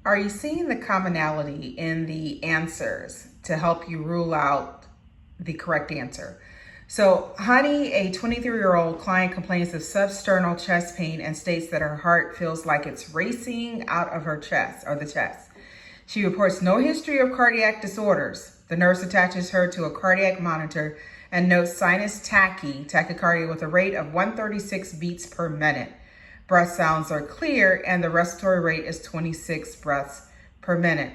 Are you seeing the commonality in the answers to help you rule out the correct answer? So, Honey, a 23-year-old client, complains of substernal chest pain and states that her heart feels like it's racing out of her chest or the chest. She reports no history of cardiac disorders. The nurse attaches her to a cardiac monitor and notes sinus tachycardia with a rate of 136 beats per minute. Breath sounds are clear and the respiratory rate is 26 breaths per minute.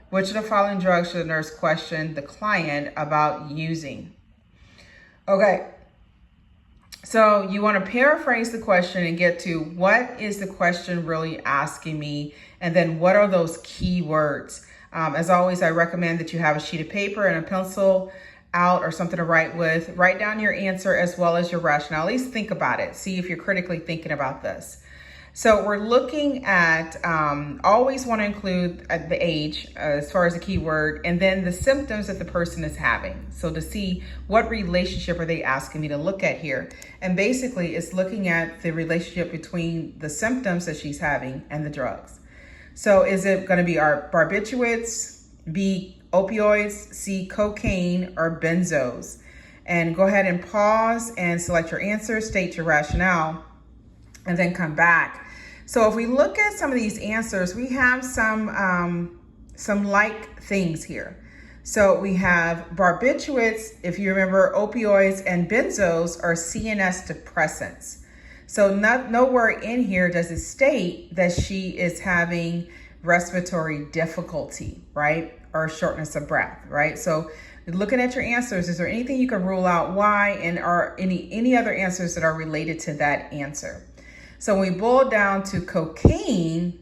Which of the following drugs should the nurse question the client about using? Okay, so you want to paraphrase the question and get to what is the question really asking me, and then what are those key words? As always, I recommend that you have a sheet of paper and a pencil out or something to write with. Write down your answer as well as your rationale. At least think about it. See if you're critically thinking about this. So we're looking at, always want to include the age as far as a keyword, and then the symptoms that the person is having. So to see what relationship are they asking me to look at here. And basically it's looking at the relationship between the symptoms that she's having and the drugs. So is it going to be our barbiturates, B, opioids, C, cocaine, or benzos? And go ahead and pause and select your answer, state your rationale, and then come back. So if we look at some of these answers, we have some like things here. So we have barbiturates, if you remember, opioids and benzos are CNS depressants. So nowhere in here does it state that she is having respiratory difficulty, right? Or shortness of breath, right? So looking at your answers, is there anything you can rule out why, and are any other answers that are related to that answer? So when we boil down to cocaine,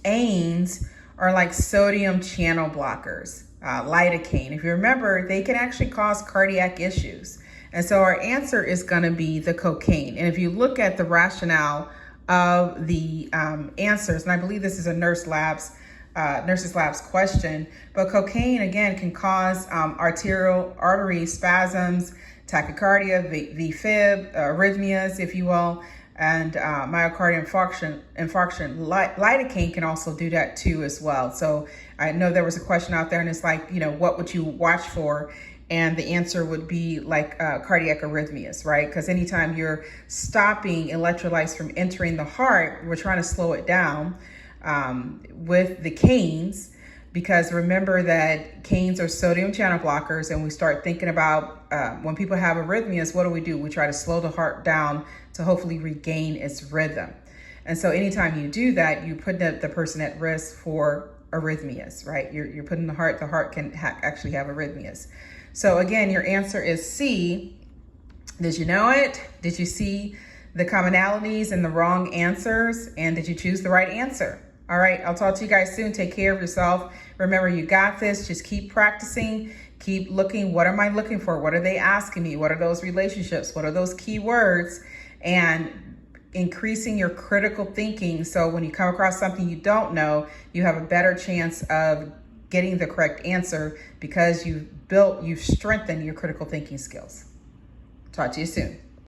ANEs are like sodium channel blockers, lidocaine. If you remember, they can actually cause cardiac issues. And so our answer is going to be the cocaine. And if you look at the rationale of the answers, and I believe this is a nurse's labs question, but cocaine again can cause arterial artery spasms, tachycardia, VFib, arrhythmias, if you will, and myocardial infarction. Lidocaine can also do that too as well. So I know there was a question out there and it's like, what would you watch for? And the answer would be like cardiac arrhythmias, right? Because anytime you're stopping electrolytes from entering the heart, we're trying to slow it down with the canes, because remember that canes are sodium channel blockers, and we start thinking about when people have arrhythmias, what do? We try to slow the heart down to hopefully regain its rhythm. And so anytime you do that, you put the person at risk for arrhythmias, right? You're putting the heart can actually have arrhythmias. So again, your answer is C. Did you know it? Did you see the commonalities and the wrong answers? And did you choose the right answer? All right, I'll talk to you guys soon. Take care of yourself. Remember, you got this. Just keep practicing. Keep looking. What am I looking for? What are they asking me? What are those relationships? What are those key words? And increasing your critical thinking. So when you come across something you don't know, you have a better chance of getting the correct answer because you've strengthened your critical thinking skills. Talk to you soon.